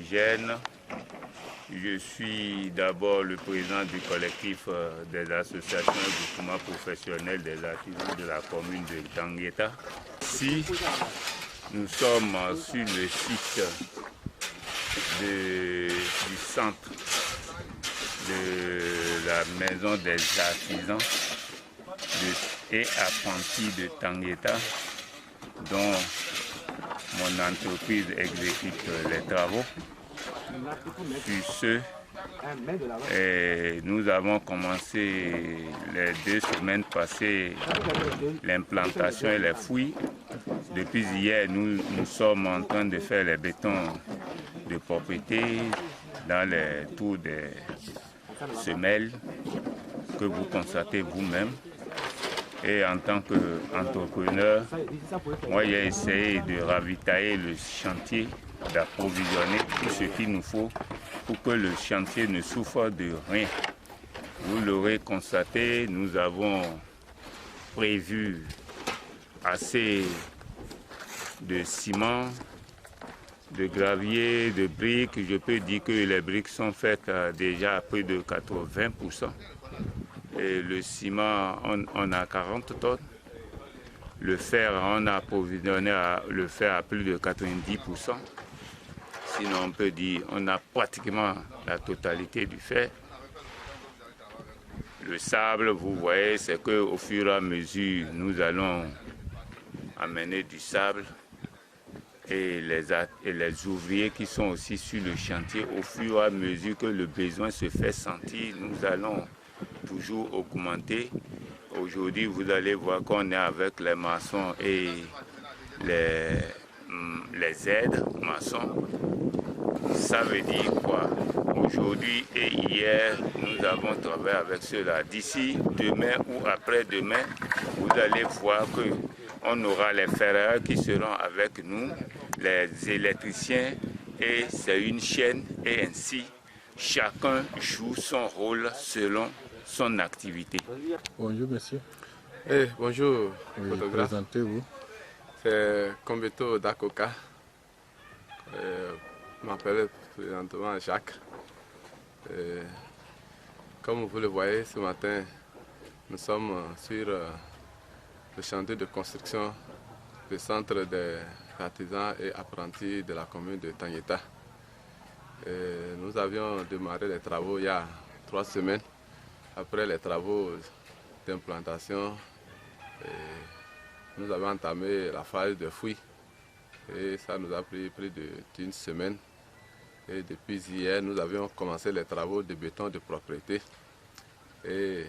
indigènes. Je suis d'abord le président du collectif des associations et groupements professionnels des artisans de la commune de Tangueta. Ici, nous sommes sur le site du centre de la maison des artisans et apprentis de Tangueta, dont mon entreprise exécute les travaux. Sur ce, nous avons commencé les 2 semaines passées l'implantation et les fouilles. Depuis hier, nous sommes en train de faire les bétons de propriété dans les tours des semelles que vous constatez vous-même. Et en tant qu'entrepreneur, moi j'ai essayé de ravitailler le chantier, d'approvisionner tout ce qu'il nous faut pour que le chantier ne souffre de rien. Vous l'aurez constaté, nous avons prévu assez de ciment, de gravier, de briques. Je peux dire que les briques sont faites déjà à plus de 80%. Et le ciment, on a 40 tonnes. Le fer, on a approvisionné le fer à plus de 90%. Sinon, on peut dire qu'on a pratiquement la totalité du fer. Le sable, vous voyez, c'est qu'au fur et à mesure, nous allons amener du sable. Et les ouvriers qui sont aussi sur le chantier, au fur et à mesure que le besoin se fait sentir, nous allons toujours augmenter. Aujourd'hui, vous allez voir qu'on est avec les maçons et les aides maçons. Ça veut dire quoi? Aujourd'hui et hier, nous avons travaillé avec ceux-là. D'ici demain ou après-demain, vous allez voir qu'on aura les ferrailleurs qui seront avec nous, les électriciens, et c'est une chaîne, et ainsi, chacun joue son rôle selon son activité. Bonjour monsieur. Bonjour, photographe. Présentez-vous. C'est Kombeto Dakoka. Je m'appelle présentement Jacques. Comme vous le voyez, ce matin, nous sommes sur le chantier de construction du centre des artisans et apprentis de la commune de Tangueta. Nous avions démarré les travaux il y a 3 semaines. Après les travaux d'implantation, nous avons entamé la phase de fouille et ça nous a pris plus d'1 semaine. Et depuis hier, nous avions commencé les travaux de béton de propriété et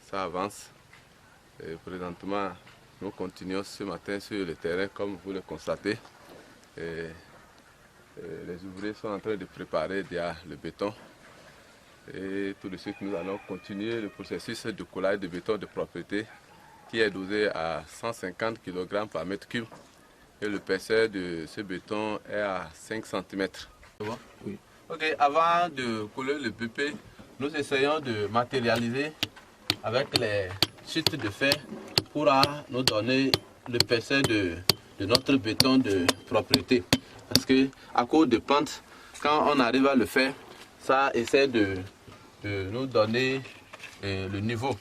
ça avance. Et présentement, nous continuons ce matin sur le terrain comme vous le constatez. Et les ouvriers sont en train de préparer déjà le béton. Et tout de suite, nous allons continuer le processus de collage de béton de propriété qui est dosé à 150 kg par mètre cube. Et l'épaisseur de ce béton est à 5 cm. Oui. Ok, avant de coller le BP, nous essayons de matérialiser avec les chutes de fer pour nous donner l'épaisseur de notre béton de propriété. Parce que à cause de pente, quand on arrive à le faire, ça essaie de nous donner le niveau.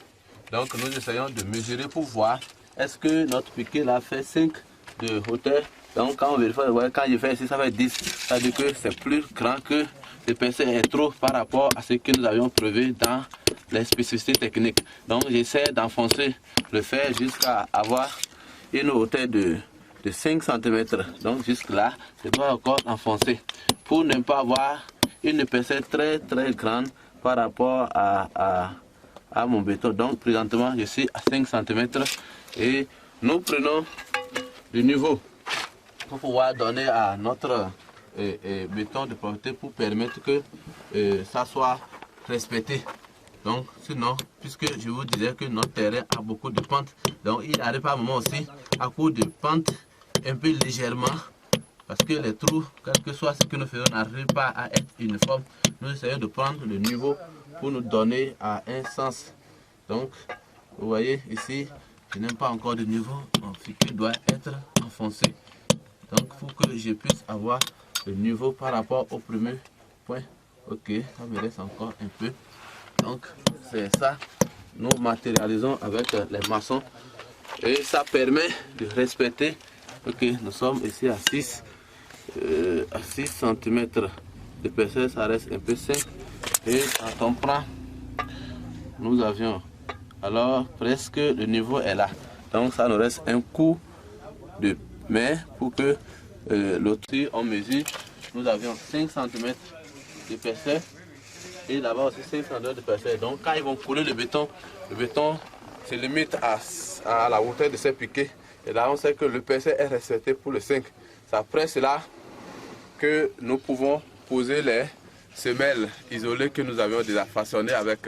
Donc nous essayons de mesurer pour voir est-ce que notre piquet là fait 5 de hauteur. Donc quand on vérifie, quand je fais ici, ça fait 10. Ça veut dire que c'est plus grand que l'épaisseur est trop par rapport à ce que nous avions prévu dans les spécificités techniques. Donc j'essaie d'enfoncer le fer jusqu'à avoir une hauteur de 5 cm. Donc jusque là, je dois encore enfoncer pour ne pas avoir une épaisseur très grande par rapport à mon béton. Donc présentement, je suis à 5 cm et nous prenons le niveau pour pouvoir donner à notre béton de propriété pour permettre que ça soit respecté. Donc sinon, puisque je vous disais que notre terrain a beaucoup de pente, donc il arrive à un moment aussi à cause de pente un peu légèrement, parce que les trous, quel que soit ce que nous faisons, n'arrivent pas à être uniformes. Nous essayons de prendre le niveau pour nous donner à un sens. Donc vous voyez ici, je n'ai pas encore de niveau, mon fil doit être enfoncé. Donc il faut que je puisse avoir le niveau par rapport au premier point. Ok, ça me laisse encore un peu. Donc c'est ça, nous matérialisons avec les maçons et ça permet de respecter. Ok, nous sommes ici à 6 cm d'épaisseur, ça reste un peu sec. Et quand on prend, nous avions alors presque le niveau est là. Donc ça nous reste un coup de main pour que l'autre on mesure. Nous avions 5 cm d'épaisseur et là-bas aussi 5 cm d'épaisseur. Donc quand ils vont couler le béton se limite à la hauteur de ces piquets. Et là on sait que l'épaisseur est respectée pour le 5. C'est après cela que nous pouvons poser les semelles isolées que nous avions déjà façonnées avec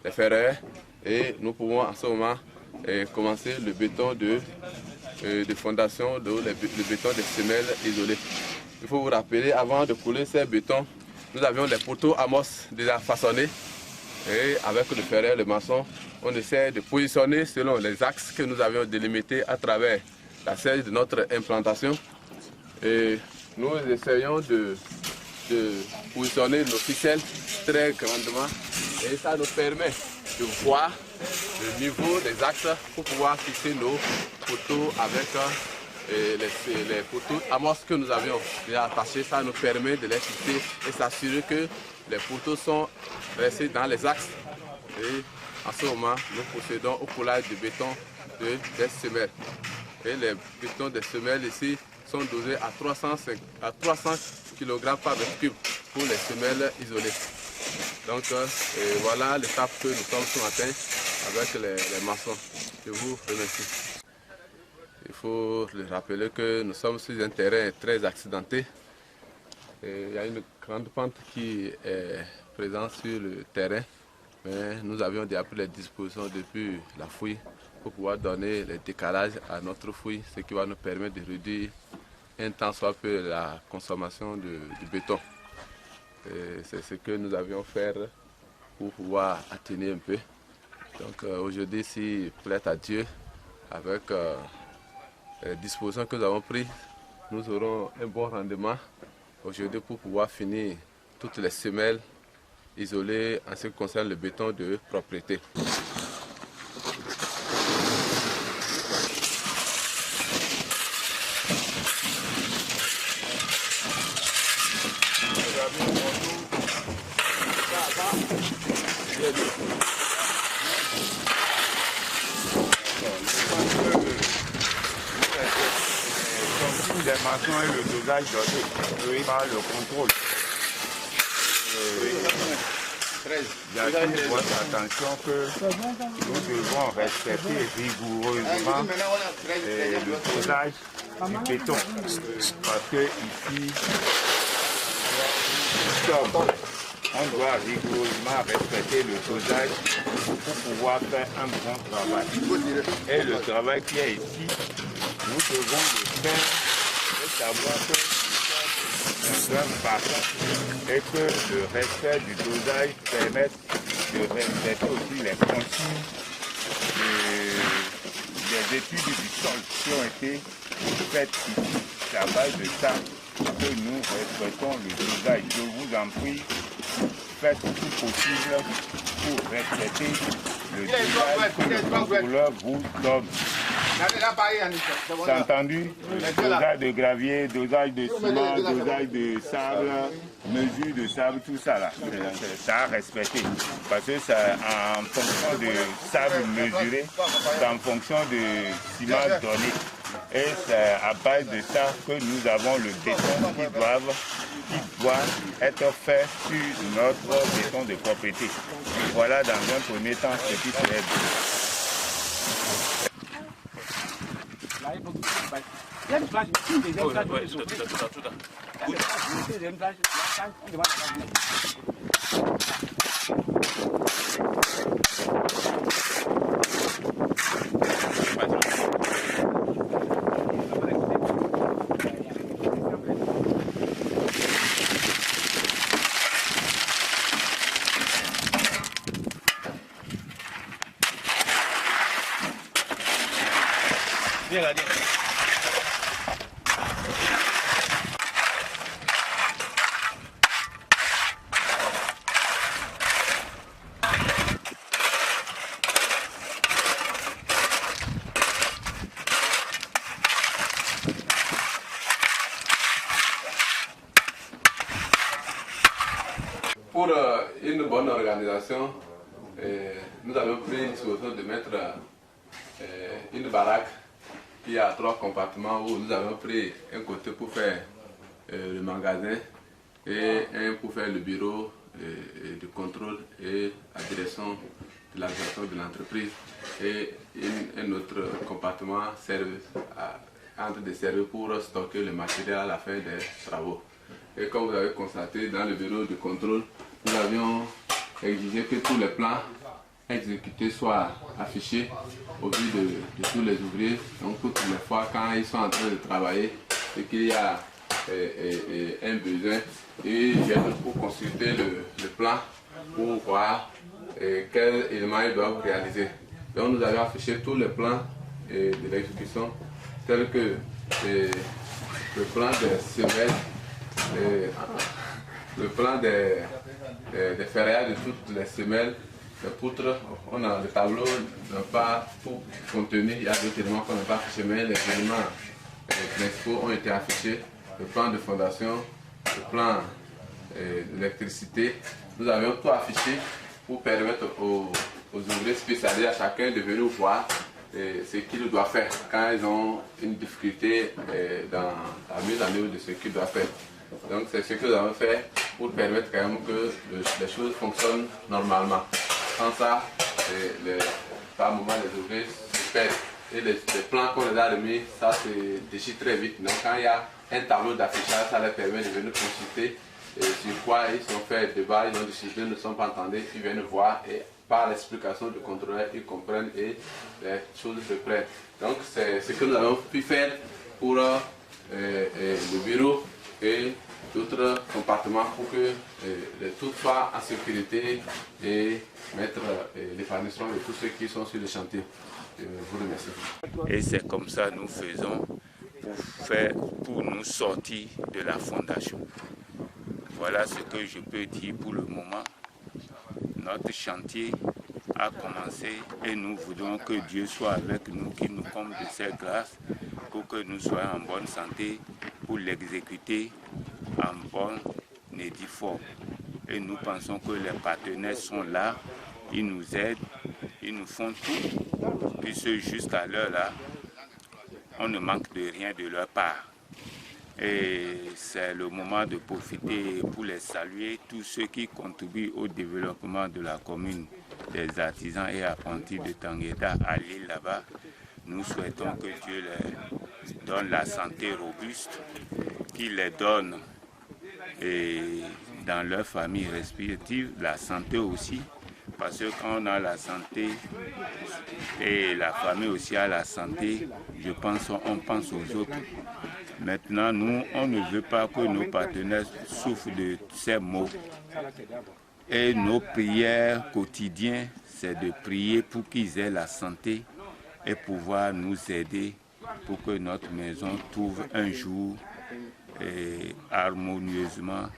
les ferrailleurs. Et nous pouvons en ce moment commencer le béton de fondation, le béton des semelles isolées. Il faut vous rappeler, avant de couler ces bétons, nous avions les poteaux amorces déjà façonnés. Et avec le ferrailleur, le maçon, on essaie de positionner selon les axes que nous avions délimités à travers la serge de notre implantation. Et nous essayons de positionner nos ficelles très grandement. Et ça nous permet de voir le niveau des axes pour pouvoir fixer nos poteaux avec les poteaux amorces que nous avions déjà attachés. Ça nous permet de les fixer et s'assurer que les poteaux sont restés dans les axes. Et en ce moment, nous procédons au coulage de béton des semelles. Et les bétons des semelles ici sont dosés à 300 kg par mètre cube pour les semelles isolées. Donc voilà l'étape que nous sommes ce matin avec les maçons. Je vous remercie. Il faut le rappeler que nous sommes sur un terrain très accidenté. Il y a une grande pente qui est présente sur le terrain. Mais nous avions déjà pris les dispositions depuis la fouille pour pouvoir donner les décalages à notre fouille, ce qui va nous permettre de réduire un tant soit peu la consommation du béton. C'est ce que nous avions fait pour pouvoir atténuer un peu. Donc aujourd'hui, s'il plaît à Dieu, avec les dispositions que nous avons prises, nous aurons un bon rendement aujourd'hui pour pouvoir finir toutes les semelles isolées en ce qui concerne le béton de propriété. Les maçons et le dosage donné par le contrôle. J'attire votre attention que nous devons respecter rigoureusement le dosage du béton. Parce que ici, on doit rigoureusement respecter le dosage pour pouvoir faire un bon travail. Et le travail qui est ici, nous devons le faire et savoir que nous sommes un parent et que le respect du dosage permet de respecter aussi les consignes des études du sol qui ont été faites ici. C'est à base de ça que nous respectons le dosage. Je vous en prie, faites tout possible pour respecter le dosage que le contrôleur vous donne. C'est entendu? Dosage de gravier, dosage de ciment, dosage de sable, mesure de sable, tout ça là. Ça a respecté. Parce que c'est en fonction de sable mesuré, c'est en fonction de ciment donné. Et c'est à base de ça que nous avons le béton qui doit être fait sur notre béton de propriété. Voilà dans un premier temps ce qui serait dit. Il y a une plage, une deuxième plage. Une deuxième plage, on demande l'organisation, nous avons pris une disposition de mettre une baraque qui a 3 compartiments où nous avons pris un côté pour faire le magasin et un pour faire le bureau de contrôle et la direction de la gestion de l'entreprise, et un autre compartiment en train de servir pour stocker le matériel à la fin des travaux. Et comme vous avez constaté, dans le bureau de contrôle, nous avions exigé que tous les plans exécutés soient affichés au vu de tous les ouvriers. Donc toutes les fois quand ils sont en train de travailler et qu'il y a un besoin, ils viennent pour consulter le plan pour voir quels éléments ils doivent réaliser. Donc nous avons affiché tous les plans de l'exécution, tels que le plan des semelles, le plan des ferrailles de toutes les semelles, les poutres. On a le tableau, n'a pas tout contenu, il y a d'autres éléments qu'on n'a pas affichés, mais les éléments principaux ont été affichés. Le plan de fondation, le plan d'électricité. Nous avions tout affiché pour permettre aux ouvriers spécialisés à chacun de venir voir ce qu'ils doivent faire quand ils ont une difficulté dans la mise en œuvre de ce qu'ils doivent faire. Donc c'est ce que nous avons fait pour permettre quand même que les choses fonctionnent normalement. Sans ça, par moment les ouvriers se perdent. Et les plans qu'on les a remis, ça se déchire très vite. Donc quand il y a un tableau d'affichage, ça leur permet de venir consulter sur quoi ils sont fait débat, ils ont décidé, ne sont pas entendus, ils viennent voir et par l'explication du contrôleur, ils comprennent et les choses se prennent. Donc c'est ce que nous avons pu faire pour le bureau et d'autres compartiments pour que tout soit en sécurité et mettre l'épanouissement de tous ceux qui sont sur le chantier. Je vous remercie. Et c'est comme ça que nous faisons pour nous sortir de la fondation. Voilà ce que je peux dire pour le moment. Notre chantier a commencé et nous voudrons que Dieu soit avec nous, qu'il nous comble de ses grâces pour que nous soyons en bonne santé pour l'exécuter en bonne et due forme. Et nous pensons que les partenaires sont là, ils nous aident, ils nous font tout, puisque jusqu'à l'heure là, on ne manque de rien de leur part. Et c'est le moment de profiter pour les saluer, tous ceux qui contribuent au développement de la commune, des artisans et apprentis de Tangueta à l'île là-bas. Nous souhaitons que Dieu les donne la santé robuste, qu'il les donne et dans leur famille respective, la santé aussi, parce que quand on a la santé et la famille aussi a la santé, je pense on pense aux autres. Maintenant, nous, on ne veut pas que nos partenaires souffrent de ces maux. Et nos prières quotidiennes, c'est de prier pour qu'ils aient la santé et pouvoir nous aider pour que notre maison trouve un jour harmonieusement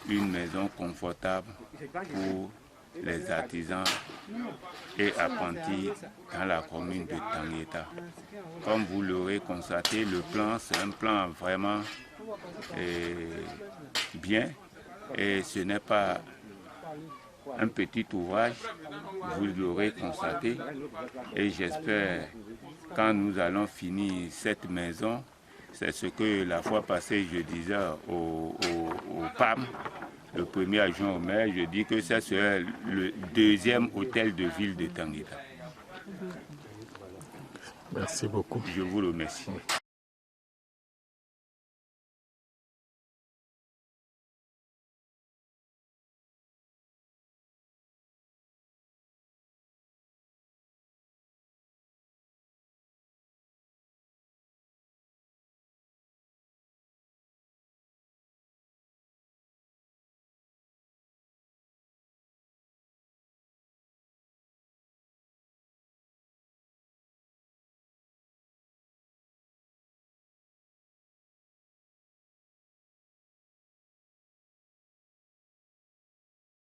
une maison confortable pour les artisans et apprentis dans la commune de Tangueta. Comme vous l'aurez constaté, le plan, c'est un plan vraiment bien et ce n'est pas un petit ouvrage, vous l'aurez constaté, et j'espère quand nous allons finir cette maison, c'est ce que la fois passée je disais au PAM, le premier adjoint au maire, je dis que ça serait le deuxième hôtel de ville de Tangueta. Merci beaucoup. Je vous remercie.